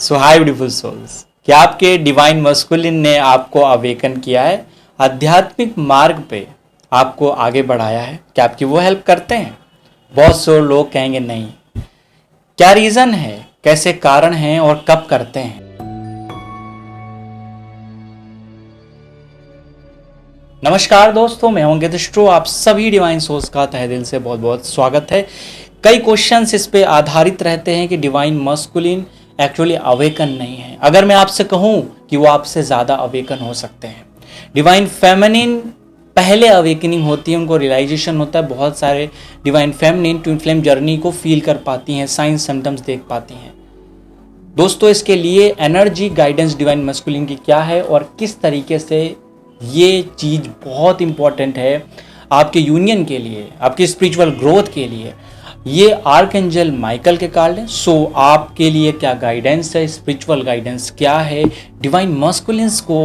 सो हाय beautiful souls, क्या आपके divine masculine ने आपको अवेकन किया है? आध्यात्मिक मार्ग पे आपको आगे बढ़ाया है? क्या आपकी वो हेल्प करते हैं? बहुत से लोग कहेंगे नहीं। क्या रीज़न है, कैसे कारण हैं और कब करते हैं? नमस्कार दोस्तों, मैं हूं अंकित स्ट्रो। आप सभी डिवाइन सोल्स का तहे दिल से बहुत बहुत स्वागत है। कई क्वेश्चंस इस पे आधारित रहते हैं कि डिवाइन मस्कुलिन एक्चुअली अवेकन नहीं है। अगर मैं आपसे कहूं कि वो आपसे ज़्यादा अवेकन हो सकते हैं। डिवाइन फेमिनिन पहले अवेकनिंग होती है, उनको रियलाइजेशन होता है। बहुत सारे divine feminine twin flame journey को फील कर पाती हैं, साइंस सिम्टम्स देख पाती हैं। दोस्तों, इसके लिए एनर्जी गाइडेंस डिवाइन मस्कुलिन की क्या है और किस तरीके से ये चीज़ बहुत इंपॉर्टेंट है आपके यूनियन के लिए, आपकी स्पिरिचुअल ग्रोथ के लिए। ये आर्कएंजल माइकल के कार्ड है। सो आपके लिए क्या गाइडेंस है, स्पिरिचुअल गाइडेंस क्या है, डिवाइन मस्कुलिन्स को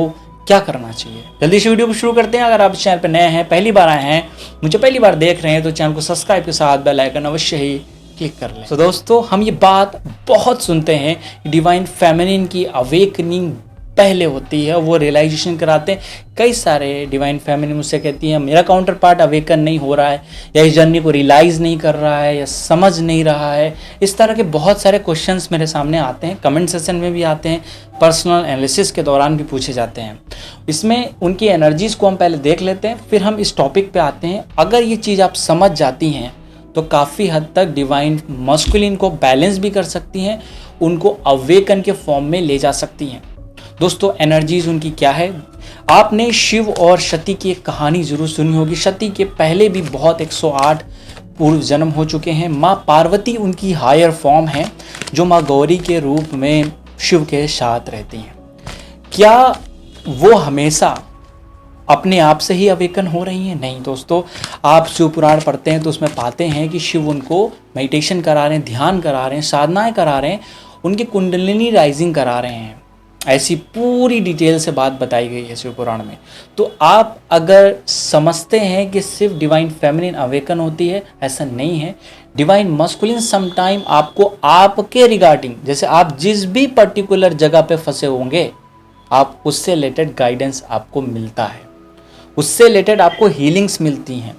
क्या करना चाहिए? जल्दी से वीडियो को शुरू करते हैं। अगर आप इस चैनल पर नए हैं, पहली बार आए हैं, मुझे पहली बार देख रहे हैं, तो चैनल को सब्सक्राइब के साथ बेल आइकन अवश्य ही क्लिक कर लें। तो दोस्तों, हम ये बात बहुत सुनते हैं, डिवाइन फेमिनिन की अवेकनिंग पहले होती है, वो रियलाइजेशन कराते हैं। कई सारे डिवाइन फेमिनिन मुझसे कहती हैं मेरा काउंटर पार्ट अवेकन नहीं हो रहा है, या इस जर्नी को रियलाइज़ नहीं कर रहा है, या समझ नहीं रहा है। इस तरह के बहुत सारे क्वेश्चंस मेरे सामने आते हैं, कमेंट सेशन में भी आते हैं, पर्सनल एनालिसिस के दौरान भी पूछे जाते हैं। इसमें उनकी एनर्जीज़ को हम पहले देख लेते हैं, फिर हम इस टॉपिक पर आते हैं। अगर ये चीज़ आप समझ जाती हैं तो काफ़ी हद तक डिवाइन मस्कुलिन को बैलेंस भी कर सकती हैं, उनको अवेकन के फॉर्म में ले जा सकती हैं। दोस्तों, एनर्जीज उनकी क्या है? आपने शिव और सती की एक कहानी जरूर सुनी होगी। सती के पहले भी बहुत 108 पूर्व जन्म हो चुके हैं। माँ पार्वती उनकी हायर फॉर्म है, जो माँ गौरी के रूप में शिव के साथ रहती हैं। क्या वो हमेशा अपने आप से ही अवेकन हो रही हैं? नहीं दोस्तों, आप शिव पुराण पढ़ते हैं तो उसमें पाते हैं कि शिव उनको मेडिटेशन करा रहे हैं, ध्यान करा रहे हैं, साधनाएं करा रहे हैं, उनकी कुंडलिनी राइजिंग करा रहे हैं। ऐसी पूरी डिटेल से बात बताई गई है शिव पुराण में। तो आप अगर समझते हैं कि सिर्फ डिवाइन फेमिनिन अवेकन होती है, ऐसा नहीं है। डिवाइन मस्कुलिन समटाइम आपको आपके रिगार्डिंग, जैसे आप जिस भी पर्टिकुलर जगह पे फंसे होंगे, आप उससे रिलेटेड गाइडेंस आपको मिलता है, उससे रिलेटेड आपको हीलिंग्स मिलती हैं।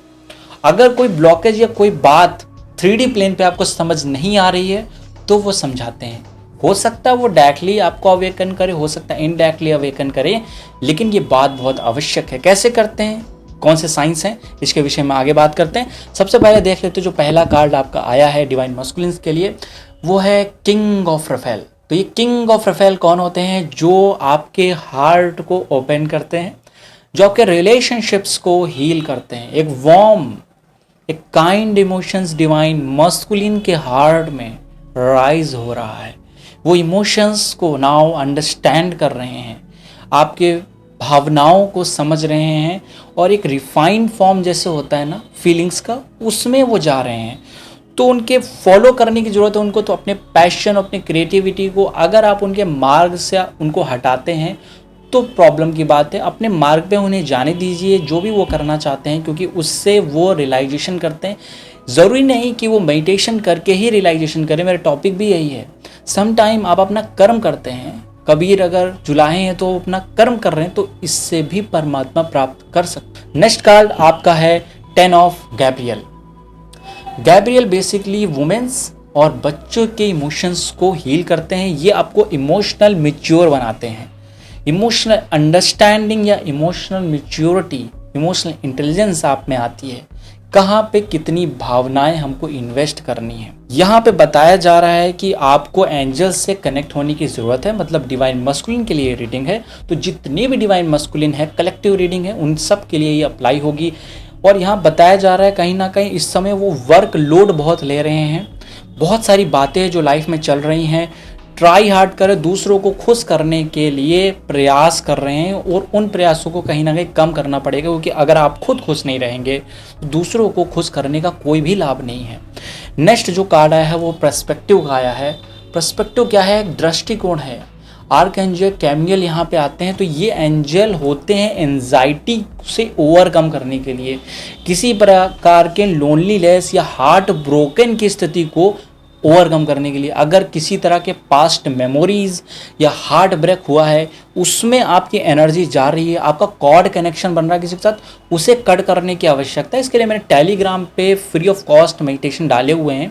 अगर कोई ब्लॉकेज या कोई बात 3D प्लेन पे आपको समझ नहीं आ रही है तो वो समझाते हैं। हो सकता है वो डायरेक्टली आपको अवेकन करे, हो सकता है इनडायरेक्टली अवेकन करे, लेकिन ये बात बहुत आवश्यक है। कैसे करते हैं, कौन से साइंस हैं, इसके विषय में आगे बात करते हैं। सबसे पहले देख लेते हैं जो पहला कार्ड आपका आया है डिवाइन मस्कुलिन्स के लिए, वो है किंग ऑफ रफेल। तो ये किंग ऑफ रफेल कौन होते हैं? जो आपके हार्ट को ओपन करते हैं, जो आपके रिलेशनशिप्स को हील करते हैं। एक वार्म, एक काइंड इमोशंस डिवाइन मस्कुलिन के हार्ट में राइज हो रहा है। वो इमोशंस को नाउ अंडरस्टैंड कर रहे हैं, आपके भावनाओं को समझ रहे हैं, और एक रिफाइंड फॉर्म जैसे होता है ना फीलिंग्स का, उसमें वो जा रहे हैं। तो उनके फॉलो करने की ज़रूरत है उनको। तो अपने पैशन, अपनी क्रिएटिविटी को अगर आप उनके मार्ग से उनको हटाते हैं तो प्रॉब्लम की बात है। अपने मार्ग पे उन्हें जाने दीजिए, जो भी वो करना चाहते हैं, क्योंकि उससे वो रियलाइजेशन करते हैं। ज़रूरी नहीं कि वो मेडिटेशन करके ही रियलाइजेशन करें, मेरा टॉपिक भी यही है। सम टाइम आप अपना कर्म करते हैं, कबीर अगर जुलाहे हैं तो अपना कर्म कर रहे हैं, तो इससे भी परमात्मा प्राप्त कर सकते। नेक्स्ट कार्ड आपका है 10 of Gabriel. Gabriel basically women's और बच्चों के इमोशंस को हील करते हैं। ये आपको इमोशनल मैच्योर बनाते हैं। इमोशनल अंडरस्टैंडिंग या इमोशनल मैच्योरिटी, इमोशनल इंटेलिजेंस आप में आती है। कहाँ पे कितनी भावनाएं हमको इन्वेस्ट करनी है। यहाँ पे बताया जा रहा है कि आपको एंजल्स से कनेक्ट होने की ज़रूरत है। मतलब डिवाइन मस्कुलिन के लिए रीडिंग है, तो जितने भी डिवाइन मस्कुलिन है, कलेक्टिव रीडिंग है, उन सब के लिए ये अप्लाई होगी। और यहाँ बताया जा रहा है कहीं ना कहीं इस समय वो वर्क लोड बहुत ले रहे हैं। बहुत सारी बातें जो लाइफ में चल रही हैं, ट्राई हार्ड करें, दूसरों को खुश करने के लिए प्रयास कर रहे हैं, और उन प्रयासों को कहीं ना कहीं कम करना पड़ेगा, क्योंकि अगर आप खुद खुश नहीं रहेंगे तो दूसरों को खुश करने का कोई भी लाभ नहीं है। नेक्स्ट जो कार्ड आया है वो पर्सपेक्टिव का आया है। पर्सपेक्टिव क्या है? एक दृष्टिकोण है। आर्कएंजल कैमियल यहाँ पे आते हैं, तो ये एंजल होते हैं एंजाइटी से ओवरकम करने के लिए, किसी प्रकार के लोनलीनेस या हार्ट ब्रोकन की स्थिति को ओवरकम करने के लिए, अगर किसी तरह के पास्ट मेमोरीज या हार्ट ब्रेक हुआ है, उसमें आपकी एनर्जी जा रही है, आपका कॉर्ड कनेक्शन बन रहा है किसी के साथ, उसे कट करने की आवश्यकता है। इसके लिए मैंने टेलीग्राम पे फ्री ऑफ कॉस्ट मेडिटेशन डाले हुए हैं,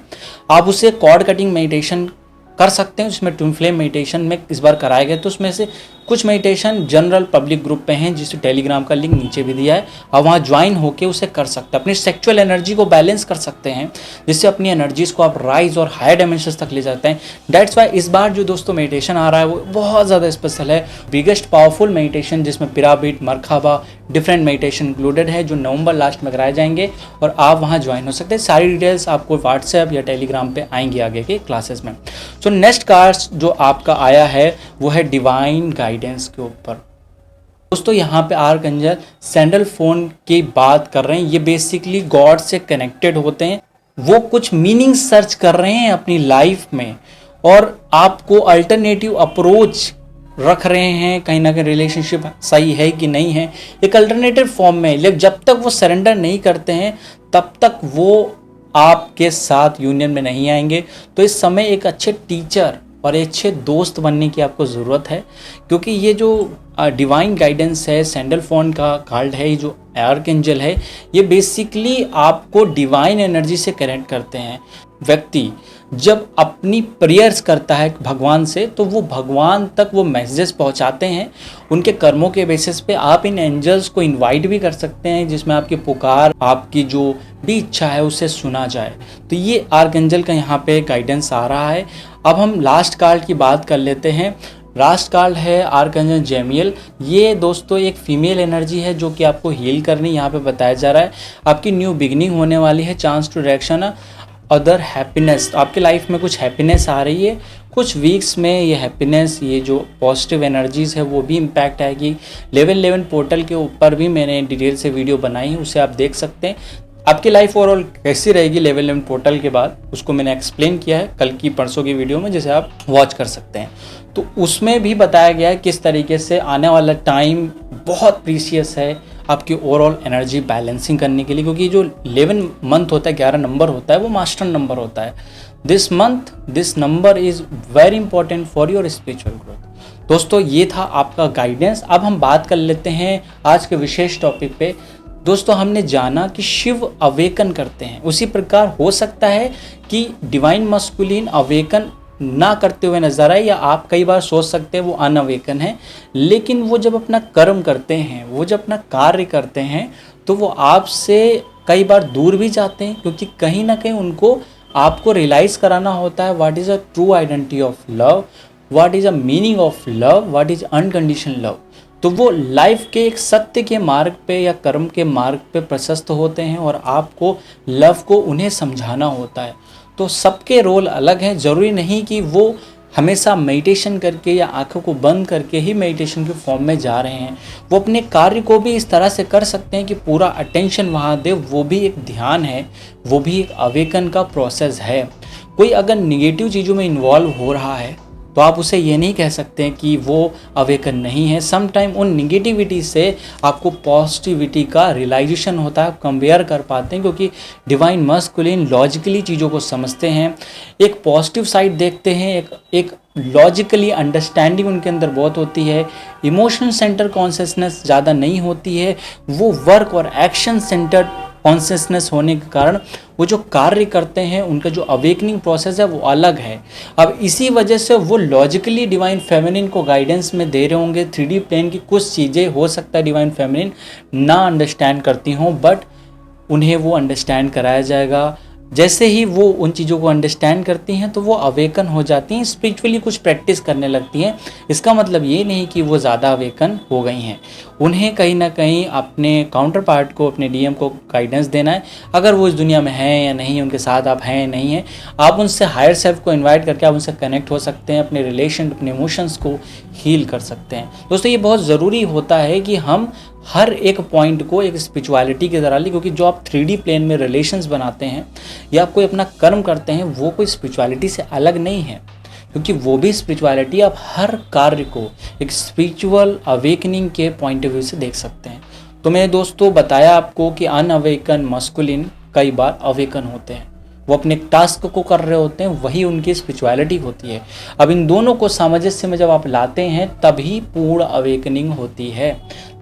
आप उसे कॉर्ड कटिंग मेडिटेशन कर सकते हैं। उसमें ट्विन फ्लेम मेडिटेशन में इस बार कराए गए, तो उसमें से कुछ मेडिटेशन जनरल पब्लिक ग्रुप पे हैं, जिससे टेलीग्राम का लिंक नीचे भी दिया है, आप वहाँ ज्वाइन होकर उसे कर सकते हैं। अपनी सेक्सुअल एनर्जी को बैलेंस कर सकते हैं, जिससे अपनी एनर्जीज को आप राइज और हायर डायमेंशंस तक ले जाते हैं। डेट्स वाई इस बार जो दोस्तों मेडिटेशन आ रहा है वो बहुत ज़्यादा स्पेशल है, बिगेस्ट पावरफुल मेडिटेशन, जिसमें पिरामिड, मरखाबा, डिफरेंट मेडिटेशन इंक्लूडेड है, जो नवंबर लास्ट में कराए जाएंगे और आप वहाँ ज्वाइन हो सकते हैं। सारी डिटेल्स आपको व्हाट्सएप या टेलीग्राम पे आएंगी आगे के क्लासेस में। सो नेक्स्ट कार्ड जो आपका आया है वो है डिवाइन गाइडेंस के ऊपर। दोस्तों यहाँ पे आर्कएंजल सैंडलफोन की बात कर रहे हैं, ये बेसिकली गॉड से कनेक्टेड होते हैं, वो कुछ मीनिंग सर्च कर रहे हैं अपनी लाइफ में और आपको अल्टरनेटिव अप्रोच रख रहे हैं, कहीं ना कहीं रिलेशनशिप सही है कि नहीं है, एक अल्टरनेटिव फॉर्म में। लेकिन जब तक वो सरेंडर नहीं करते हैं तब तक वो आपके साथ यूनियन में नहीं आएंगे। तो इस समय एक अच्छे टीचर और अच्छे दोस्त बनने की आपको ज़रूरत है, क्योंकि ये जो डिवाइन गाइडेंस है, सैंडलफोन का कार्ड है, ये जो आर्कएंजल है, ये बेसिकली आपको डिवाइन एनर्जी से कनेक्ट करते हैं। व्यक्ति जब अपनी प्रेयर्स करता है भगवान से, तो वो भगवान तक वो मैसेजेस पहुंचाते हैं उनके कर्मों के बेसिस पे। आप इन एंजल्स को इनवाइट भी कर सकते हैं, जिसमें आपकी पुकार, आपकी जो भी इच्छा है उसे सुना जाए। तो ये आर्कएंजल का यहाँ पे गाइडेंस आ रहा है। अब हम लास्ट कार्ड की बात कर लेते हैं। लास्ट कार्ड है आर्कएंजल जैमियल। ये दोस्तों एक फीमेल एनर्जी है जो कि आपको हील करनी यहाँ पे बताया जा रहा है। आपकी न्यू बिगिनिंग होने वाली है, chance to direction other happiness. आपके लाइफ में कुछ हैप्पीनेस आ रही है, कुछ वीक्स में ये हैप्पीनेस, ये जो पॉजिटिव एनर्जीज है वो भी इम्पैक्ट आएगी। लेवल 11 पोर्टल के ऊपर भी मैंने डिटेल से वीडियो बनाई है, उसे आप देख सकते हैं। आपकी लाइफ ओवरऑल कैसी रहेगी लेवल 11 पोर्टल के बाद, उसको मैंने एक्सप्लेन किया है कल की परसों की वीडियो में, जिसे आप वॉच कर सकते हैं। तो उसमें भी बताया गया है किस तरीके से आने वाला टाइम बहुत प्रीशियस है आपकी ओवरऑल एनर्जी बैलेंसिंग करने के लिए, क्योंकि जो 11 मंथ होता है, 11 नंबर होता है, वो मास्टर नंबर होता है। This month this number is very important for your spiritual growth. दोस्तों ये था आपका गाइडेंस। अब हम बात कर लेते हैं आज के विशेष टॉपिक पे। दोस्तों हमने जाना कि शिव अवेकन करते हैं, उसी प्रकार हो सकता है कि डिवाइन मस्कुलिन अवेकन ना करते हुए नजर आए, या आप कई बार सोच सकते हैं वो अनअवेकन है, लेकिन वो जब अपना कर्म करते हैं, वो जब अपना कार्य करते हैं, तो वो आपसे कई बार दूर भी जाते हैं, क्योंकि कहीं ना कहीं उनको आपको रियलाइज कराना होता है what is a true identity of love, what is a meaning of love, what is unconditional love. तो वो लाइफ के एक सत्य के मार्ग पे या कर्म के मार्ग पे प्रशस्त होते हैं और आपको लव को उन्हें समझाना होता है। तो सबके रोल अलग हैं, ज़रूरी नहीं कि वो हमेशा मेडिटेशन करके या आंखों को बंद करके ही मेडिटेशन के फॉर्म में जा रहे हैं। वो अपने कार्य को भी इस तरह से कर सकते हैं कि पूरा अटेंशन वहाँ दे, वो भी एक ध्यान है, वो भी एक अवेकन का प्रोसेस है। कोई अगर निगेटिव चीज़ों में इन्वॉल्व हो रहा है तो आप उसे ये नहीं कह सकते कि वो अवेकन नहीं है। सम टाइम उन निगेटिविटी से आपको पॉजिटिविटी का रियलाइजेशन होता है, आप कंपेयर कर पाते हैं, क्योंकि डिवाइन मस्कुलिन लॉजिकली चीज़ों को समझते हैं, एक पॉजिटिव साइड देखते हैं, एक लॉजिकली अंडरस्टैंडिंग उनके अंदर बहुत होती है। इमोशन सेंटर कॉन्शियसनेस ज़्यादा नहीं होती है, वो वर्क और एक्शन सेंटर्ड कॉन्शियसनेस होने के कारण वो जो कार्य करते हैं, उनका जो अवेकनिंग प्रोसेस है वो अलग है। अब इसी वजह से वो लॉजिकली डिवाइन फेमिनिन को गाइडेंस में दे रहे होंगे। 3D प्लेन की कुछ चीज़ें हो सकता है डिवाइन फेमिनिन ना अंडरस्टैंड करती हों, बट उन्हें वो अंडरस्टैंड कराया जाएगा। जैसे ही वो उन चीज़ों को अंडरस्टैंड करती हैं तो वो अवेकन हो जाती हैं, स्पिरिचुअली कुछ प्रैक्टिस करने लगती हैं। इसका मतलब ये नहीं कि वो ज़्यादा अवेकन हो गई हैं, उन्हें कहीं ना कहीं अपने काउंटर पार्ट को, अपने डीएम को गाइडेंस देना है। अगर वो इस दुनिया में हैं या नहीं, उनके साथ आप हैं या नहीं हैं, आप उनसे हायर सेल्फ को इन्वाइट करके आप उनसे कनेक्ट हो सकते हैं, अपने रिलेशन, अपने इमोशंस को हील कर सकते हैं। दोस्तों ये बहुत ज़रूरी होता है कि हम हर एक पॉइंट को एक स्पिरिचुअलिटी की तरह लें, क्योंकि जो आप 3D प्लेन में रिलेशंस बनाते हैं या आप कोई अपना कर्म करते हैं, वो कोई स्पिरिचुअलिटी से अलग नहीं है, क्योंकि वो भी स्पिरिचुअलिटी, आप हर कार्य को एक स्पिरिचुअल अवेकनिंग के पॉइंट ऑफ व्यू से देख सकते हैं। तो मैंने दोस्तों बताया आपको कि अनअवेकन मस्कुलिन कई बार अवेकन होते हैं, वो अपने टास्क को कर रहे होते हैं, वही उनकी स्पिरिचुअलिटी होती है। अब इन दोनों को सामंजस्य में जब आप लाते हैं तभी पूर्ण अवेकनिंग होती है,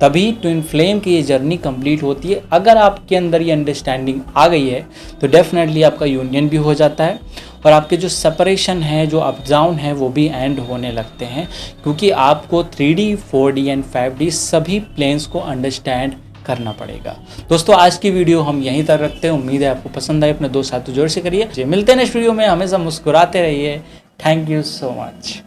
तभी ट्विन फ्लेम की ये जर्नी कंप्लीट होती है। अगर आपके अंदर ये अंडरस्टैंडिंग आ गई है तो डेफिनेटली आपका यूनियन भी हो जाता है और आपके जो सेपरेशन है, जो अप डाउन है, वो भी एंड होने लगते हैं, क्योंकि आपको 3D 4D एंड 5D सभी प्लेन्स को अंडरस्टैंड करना पड़ेगा। दोस्तों आज की वीडियो हम यहीं तक रखते हैं, उम्मीद है आपको पसंद आए। अपने दोस्त साथी जोर से करिए। मिलते हैं नेक्स्ट वीडियो में, हमेशा मुस्कुराते रहिए। Thank you so much.